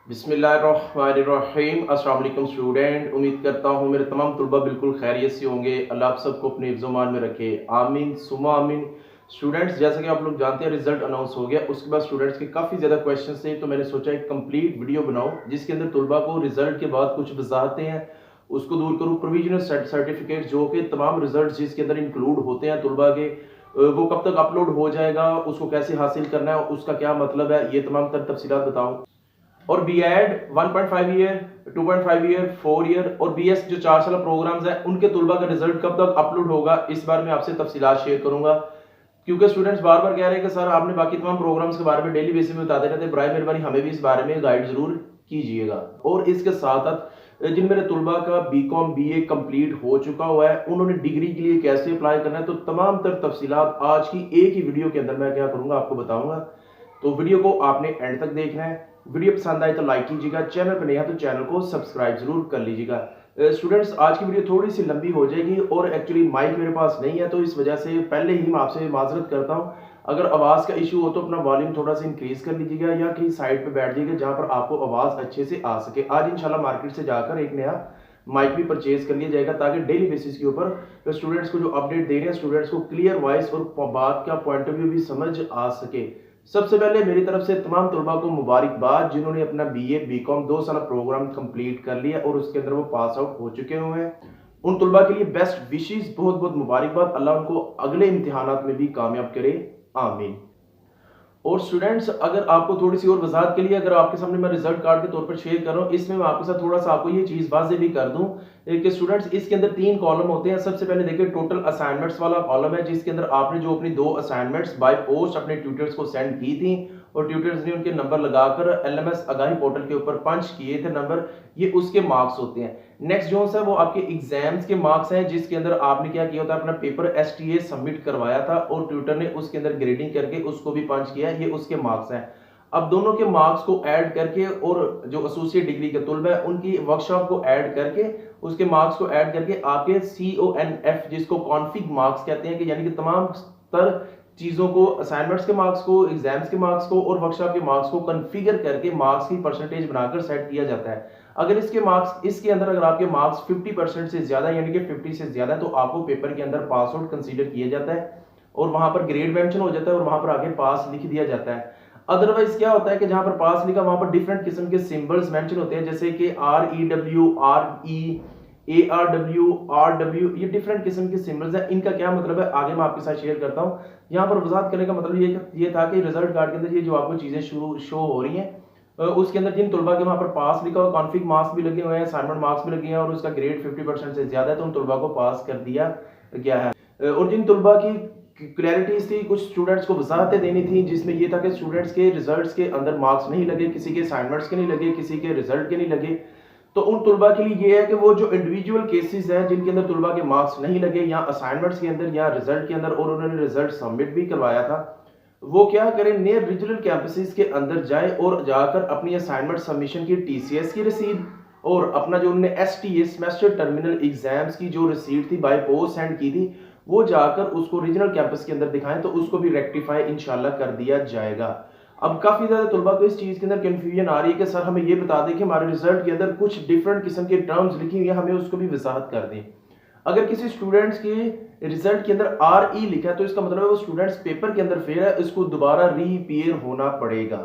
बिस्मिल्लाहिर्रहमानिर्रहीम। अस्सलाम वालेकुम स्टूडेंट, उम्मीद करता हूँ मेरे तमाम तुलबा बिल्कुल खैरियत से होंगे। अल्लाह आप सबको अपने हिफ्ज़-ओ-मान में रखे, आमीन सुम्मा आमीन। स्टूडेंट्स, जैसा कि आप लोग जानते हैं रिजल्ट अनाउंस हो गया, उसके बाद स्टूडेंट्स के काफ़ी ज़्यादा क्वेश्चन थे, तो मैंने सोचा एक कंप्लीट वीडियो बनाऊँ जिसके अंदर तुलबा को रिजल्ट के बाद कुछ वजाहतें हैं उसको दूर करूँ। प्रोविजनल सर्टिफिकेट जो कि तमाम रिजल्ट जिसके अंदर इंक्लूड होते हैं तुलबा के, वो कब तक अपलोड हो जाएगा, उसको कैसे हासिल करना है, उसका क्या मतलब है, ये तमाम तर तफसीलात बताऊँ। और B Ed 1.5 year, 2.5 year, 4 year और बी एस जो 4 साल प्रोग्राम्स हैं उनके तुलबा का रिजल्ट कब तक अपलोड होगा, इस बारे में आपसे तफसीलात शेयर करूंगा। क्योंकि स्टूडेंट्स बार बार कह रहे हैं कि सर आपने बाकी तमाम प्रोग्राम्स के बारे में डेली बेसिस में बताते रहते हैं, बराए मेहरबानी हमें भी इस बारे में गाइड जरूर कीजिएगा। और इसके साथ साथ जिन मेरे तुलबा का B com B A complete हो चुका हुआ है, उन्होंने डिग्री के लिए कैसे अप्लाई करना है, तो तमाम तर तफसीलात आज की एक ही वीडियो के अंदर मैं क्या करूंगा आपको बताऊंगा। तो वीडियो को आपने एंड तक देखना है। वीडियो पसंद आए तो लाइक कीजिएगा, चैनल पर नया तो चैनल को सब्सक्राइब जरूर कर लीजिएगा। स्टूडेंट्स, आज की वीडियो थोड़ी सी लंबी हो जाएगी और एक्चुअली माइक मेरे पास नहीं है, तो इस वजह से पहले ही मैं आपसे माजरत करता हूं। अगर आवाज़ का इशू हो तो अपना वॉल्यूम थोड़ा सा इंक्रीज कर लीजिएगा या कहीं साइड पे बैठ जाइएगा जहां पर आपको आवाज़ अच्छे से आ सके। आज इंशाल्लाह मार्केट से जाकर एक नया माइक भी परचेज कर लिया जाएगा ताकि डेली बेसिस के ऊपर स्टूडेंट्स को जो अपडेट दे रहे हैं स्टूडेंट्स को क्लियर वॉइस और बात का पॉइंट ऑफ व्यू भी समझ आ सके। सबसे पहले मेरी तरफ से तमाम तलबा को मुबारकबाद जिन्होंने अपना बीए बीकॉम 2 साल प्रोग्राम कंप्लीट कर लिया और उसके अंदर वो पास आउट हो चुके हुए हैं। उन तलबा के लिए बेस्ट विशेष, बहुत बहुत मुबारकबाद। अल्लाह उनको अगले इम्तिहानात में भी कामयाब करे, आमीन। और स्टूडेंट्स, अगर आपको थोड़ी सी और वजाहत के लिए अगर आपके सामने मैं रिजल्ट कार्ड के तौर पर शेयर कर रहा हूँ, इसमें मैं आपके साथ थोड़ा सा आपको ये चीज वाजे भी कर दूं कि स्टूडेंट्स इसके अंदर 3 कॉलम होते हैं। सबसे पहले देखिए टोटल असाइनमेंट्स वाला कॉलम है जिसके अंदर आपने जो अपनी 2 असाइनमेंट्स बाय पोस्ट अपने ट्यूटर्स को सेंड की थी और ट्यूटर्स ने उनके नंबर लगाकर एलएमएस आगाही पोर्टल के ऊपर पंच किए थे नंबर, ये उसके मार्क्स होते हैं। नेक्स्ट जो है वो आपके एग्जाम्स के मार्क्स हैं जिसके अंदर आपने क्या किया होता है, अपना पेपर एसटीए सबमिट करवाया था और ट्यूटर ने उसके अंदर ग्रेडिंग करके उसको भी पंच किया, ये उसके मार्क्स हैं। अब दोनों के मार्क्स को ऐड करके और जो एसोसिएट डिग्री के तुलबा है उनकी वर्कशॉप को ऐड करके उसके मार्क्स को ऐड करके आपके CONF जिसको कॉन्फिग मार्क्स कहते हैं कि यानी कि तमाम स्तर चीजों को, असाइनमेंट्स के मार्क्स को, एग्जाम्स के मार्क्स को और वर्कशॉप के मार्क्स को कॉन्फ़िगर करके मार्क्स की परसेंटेज बनाकर सेट किया जाता है। अगर इसके मार्क्स इसके अंदर अगर आपके मार्क्स 50% से ज्यादा यानी कि 50 से ज्यादा है तो आपको पेपर के अंदर पास आउट कंसीडर किया जाता है और वहां पर ग्रेड मेंशन हो जाता है और वहां पर आगे पास लिख दिया जाता है। अदरवाइज क्या होता है कि जहां पर पास लिखा वहां पर डिफरेंट किस्म के सिंबल्स मेंशन होते हैं जैसे कि REW, RE, ARW, RW, ये डिफरेंट किस्म के सिंबल्स हैं। इनका क्या मतलब है आगे मैं आपके साथ शेयर करता हूँ। यहाँ पर वजाहत करने का मतलब ये था कि रिजल्ट कार्ड के अंदर ये जो आपको चीजें शुरू शो हो रही हैं उसके अंदर जिन तुलबा के वहां पर पास लिखा हुआ, कॉन्फिग मार्क्स भी लगे हुए हैं, असाइनमेंट मार्क्स भी लगे हैं और उसका ग्रेड 50% से ज्यादा है तो उन तुलबा को पास कर दिया गया है। और जिन तुलबा की क्लैरिटीज थी, कुछ स्टूडेंट्स को वजाहतें देनी थी जिसमें ये था कि स्टूडेंट्स के रिजल्ट्स के अंदर मार्क्स नहीं लगे, किसी के असाइनमेंट्स के नहीं लगे, किसी के रिजल्ट के नहीं लगे, तो उन तुलबा के लिए ये है कि वो जो इंडिविजुअल केसेस हैं जिनके अंदर तुलबा के मार्क्स नहीं लगे या असाइनमेंट्स के अंदर या रिजल्ट के अंदर और उन्होंने रिजल्ट सबमिट भी करवाया था, वो क्या करें, नियर रीजनल कैंपसेस के अंदर जाए और जाकर अपनी असाइनमेंट सबमिशन की TCS की रसीद और अपना जो उन्होंने STA सेमेस्टर टर्मिनल एग्जाम्स की जो रसीद थी बाय पोस्ट सेंड की थी वो जाकर उसको रीजनल कैंपस के अंदर दिखाएं तो उसको भी रेक्टिफाई इंशाल्लाह कर दिया जाएगा। अब काफी ज्यादा तुलबा को इस चीज के अंदर कंफ्यूजन आ रही है कि सर हमें ये बता दें कि हमारे रिजल्ट के अंदर कुछ डिफरेंट किस्म के टर्म्स लिखी हुई है, हमें उसको भी वजाहत कर दें। अगर किसी स्टूडेंट्स के रिजल्ट के अंदर RE लिखा है तो इसका मतलब है वो स्टूडेंट्स पेपर के अंदर फेल है, इसको दोबारा रीअपीयर होना पड़ेगा।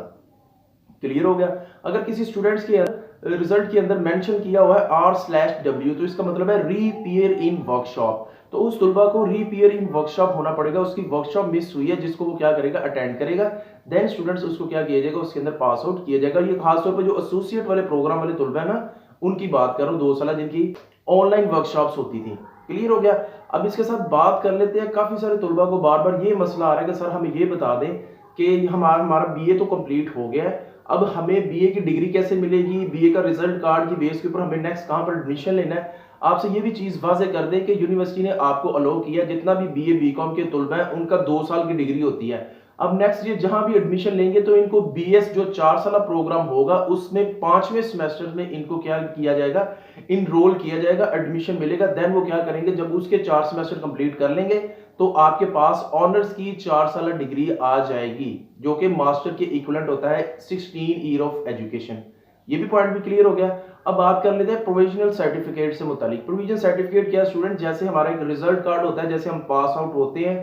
क्लियर हो गया। अगर किसी स्टूडेंट्स के रिजल्ट के अंदर मेंशन किया हुआ है R/W तो इसका मतलब है रीअपीयर इन वर्कशॉप, तो उस तुलबा को रीअपीयर इन वर्कशॉप होना पड़ेगा। उसकी वर्कशॉप मिस हुई है जिसको वो क्या करेगा, अटेंड करेगा, देन स्टूडेंट्स उसको क्या किया जाएगा, उसके अंदर पास आउट किया जाएगा। ये खासतौर पर जो एसोसिएट वाले प्रोग्राम वाले तुलबा है ना, उनकी बात कर रहा हूं, 2 साल जिनकी ऑनलाइन वर्कशॉप्स होती थी। क्लियर हो गया। अब इसके साथ बात कर लेते हैं, काफी सारे तुलबा को बार बार ये मसला आ रहा है कि सर हमें ये बता दें कि हमारा बीए तो कंप्लीट हो गया है, अब हमें बीए की डिग्री कैसे मिलेगी, बीए का रिजल्ट कार्ड की बेस के ऊपर हमें नेक्स्ट कहां पर एडमिशन लेना है। आपसे ये भी चीज वाजे कर दें कि यूनिवर्सिटी ने आपको अलो किया जितना भी बीए बीकॉम के तुलबा है उनका 2 साल की डिग्री होती है। अब नेक्स्ट ईयर जहां भी एडमिशन लेंगे तो इनको बीएस जो 4 साल प्रोग्राम होगा उसमें 5वें सेमेस्टर में इनको क्या किया जाएगा, इनरोल किया जाएगा, एडमिशन मिलेगा। देन वो क्या करेंगे, जब उसके 4 सेमेस्टर कंप्लीट कर लेंगे तो आपके पास ऑनर्स की 4 साल डिग्री आ जाएगी जो कि मास्टर के इक्विवेलेंट होता है 16 ईयर ऑफ एजुकेशन। ये भी पॉइंट भी क्लियर हो गया। अब बात कर लेते हैं प्रोविजनल सर्टिफिकेट से मुतालिक। प्रोविजनल सर्टिफिकेट क्या है स्टूडेंट, जैसे हमारा एक रिजल्ट कार्ड होता है, जैसे हम पास आउट होते हैं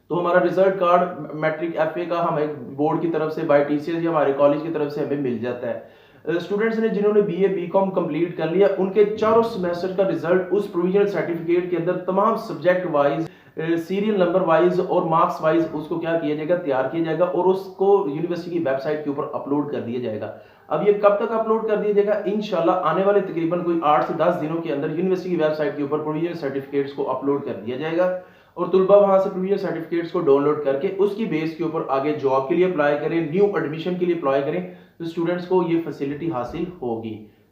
तो हमारा रिजल्ट कार्ड मैट्रिक एफए का हमें बोर्ड की तरफ से बाय टीसीएस या हमारे कॉलेज की तरफ से हमें मिल जाता है। स्टूडेंट्स ने जिन्होंने बीए बीकॉम कंप्लीट कर लिया उनके चारों सेमेस्टर का रिजल्ट उस प्रोविजनल सर्टिफिकेट के अंदर तमाम subject wise, serial number wise और मार्क्स वाइज उसको क्या किया जाएगा, तैयार किया जाएगा और उसको यूनिवर्सिटी की वेबसाइट के ऊपर अपलोड कर दिया जाएगा। अब ये कब तक अपलोड कर दिया जाएगा, इंशाल्लाह आने वाले तकरीबन कोई 8 से 10 दिनों के अंदर यूनिवर्सिटी की वेबसाइट के ऊपर प्रोविजनल सर्टिफिकेट्स को अपलोड कर दिया जाएगा और तुलबा वहां से प्रीवियस सर्टिफिकेट्स को डाउनलोड करके उसकी बेस के ऊपर आगे जॉब के लिए अप्लाई करें, न्यू एडमिशन के लिए अप्लाई करें तो स्टूडेंट्स को ये फैसिलिटी हासिल होगी।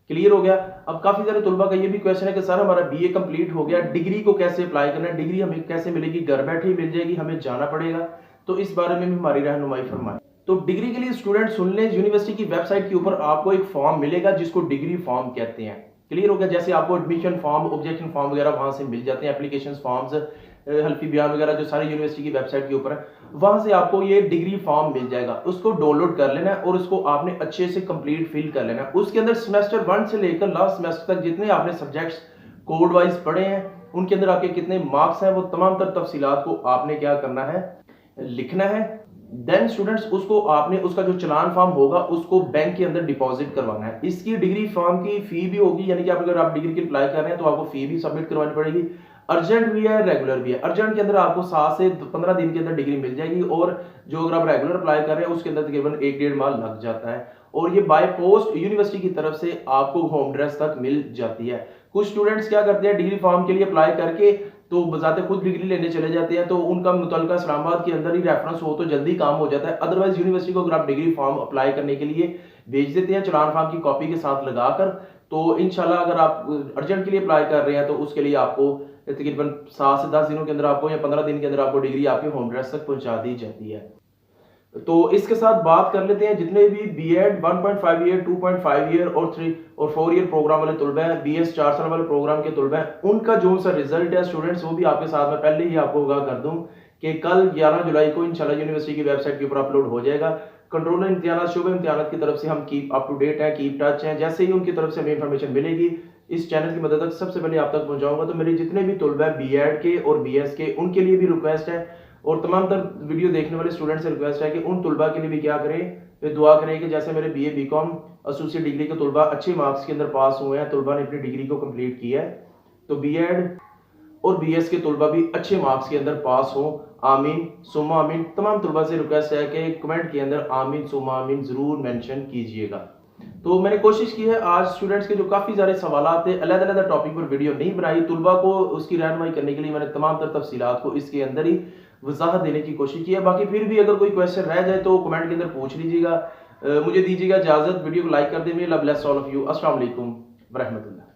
क्लियर हो गया। अब काफी सारे तुलबा का ये भी क्वेश्चन है कि सर हमारा बीए कंप्लीट हो गया, डिग्री को कैसे अप्लाई करना है, डिग्री हमें कैसे मिलेगी, घर बैठे ही मिल जाएगी, हमें जाना पड़ेगा? तो इस बारे में भी हमारी रहनुमाई फरमाएं। तो डिग्री के लिए स्टूडेंट सुन लें, यूनिवर्सिटी की वेबसाइट के ऊपर आपको एक फॉर्म मिलेगा जिसको डिग्री फॉर्म कहते हैं। क्लियर हो गया। जैसे आपको एडमिशन फॉर्म, ऑब्जेक्शन फॉर्म वगैरह वहां से मिल जाते हैं, एप्लीकेशन फॉर्म्स, हल्फी बयान वगैरह जो सारी यूनिवर्सिटी की वेबसाइट के ऊपर है, वहां से आपको ये डिग्री फॉर्म मिल जाएगा। उसको डाउनलोड कर लेना है और उसको आपने अच्छे से कंप्लीट फिल कर लेना है। उसके अंदर सेमेस्टर 1 से लेकर लास्ट सेमेस्टर तक जितने आपने सब्जेक्ट्स कोड वाइज पढ़े हैं उनके अंदर आपके कितने मार्क्स हैं वो तमाम तर तफसीलात को आपने क्या करना है, लिखना है। देन स्टूडेंट्स उसको आपने उसका जो चलान फॉर्म होगा उसको बैंक के अंदर डिपॉजिट करवाना है। इसकी डिग्री फॉर्म की फी भी होगी, यानी कि अगर आप डिग्री की अप्लाई कर रहे हैं तो आपको फी भी सबमिट करवानी पड़ेगी। अर्जेंट भी है, रेगुलर भी है। अर्जेंट के अंदर आपको 7 से 15 दिन के अंदर डिग्री मिल जाएगी और जो अगर आप रेगुलर अप्लाई कर रहे हैं उसके अंदर तकरीबन 1-1.5 माह लग जाता है और ये बाय पोस्ट यूनिवर्सिटी की तरफ से आपको होम एड्रेस तक मिल जाती है। कुछ स्टूडेंट्स क्या करते हैं, डिग्री फॉर्म के लिए अप्लाई करके तो बजाते खुद डिग्री लेने चले जाते हैं, तो उनका मुतलका इस्लामाबाद के अंदर ही रेफरेंस हो तो जल्दी काम हो जाता है। अदरवाइज यूनिवर्सिटी को अगर आप डिग्री फॉर्म अप्लाई करने के लिए भेज देते हैं चलान फॉर्म की कॉपी के साथ लगाकर, तो इंशाल्लाह अगर आप अर्जेंट के लिए अप्लाई कर रहे हैं तो उसके लिए आपको तकरीबन 7 से 10 दिनों के अंदर आपको या 15 दिन के अंदर आपको डिग्री आपके होम एड्रेस तक पहुंचा दी जाती है। तो इसके साथ बात कर लेते हैं जितने भी बीएड 1.5 ईयर, 2.5 ईयर और 3 और 4 ईयर प्रोग्राम वाले तुलबा हैं, बीएस 4 साल वाले प्रोग्राम के तुलबा हैं, उनका जो सा रिजल्ट है स्टूडेंट्स वो भी आपके साथ में पहले ही आपको आगाह कर दूं कि कल 11 जुलाई को इंशाल्लाह यूनिवर्सिटी की वेबसाइट के ऊपर अपलोड हो जाएगा। कंट्रोलर इम्तिहानात शोबे इम्तिहानात की तरफ से हम कीप अप टू डेट हैं, कीप टच हैं। जैसे ही उनकी तरफ से हमें इंफॉर्मेशन मिलेगी इस चैनल की मदद से सबसे पहले आप तक पहुंचाऊंगा। तो मेरे जितने भी तुलबा है बीएड के और बीएस के उनके लिए भी रिक्वेस्ट है और तमाम तर वीडियो देखने वाले स्टूडेंट से रिक्वेस्ट है कि उन तुलबा के लिए भी क्या करें, वे दुआ करें कि जैसे मेरे बीए बीकॉम एसोसिएट डिग्री के तुलबा अच्छे मार्क्स के अंदर पास हुए हैं, तुलबा ने अपनी डिग्री को कंप्लीट किया है, तो बीएड और बीएस के तुलबा भी अच्छे मार्क्स के अंदर पास हो। आमीन सुम्मा आमीन। तमाम तुलबा से रिक्वेस्ट है कि कमेंट के अंदर आमीन सुम्मा आमीन जरूर मेंशन कीजिएगा। तो मैंने कोशिश की है आज स्टूडेंट्स के जो काफ़ी सारे सवाल थे अलग-अलग टॉपिक पर वीडियो नहीं बनाई, तुलबा को उसकी रहनुमाई करने के लिए मैंने तमाम तर तफसीलात को इसके अंदर ही वजाहत देने की कोशिश की है। बाकी फिर भी अगर कोई क्वेश्चन रह जाए तो कमेंट के अंदर पूछ लीजिएगा। मुझे दीजिएगा इजाज़त, वीडियो को लाइक कर दें। Love bless all of you. अस्सलाम वालेकुम व रहमतुल्लाह।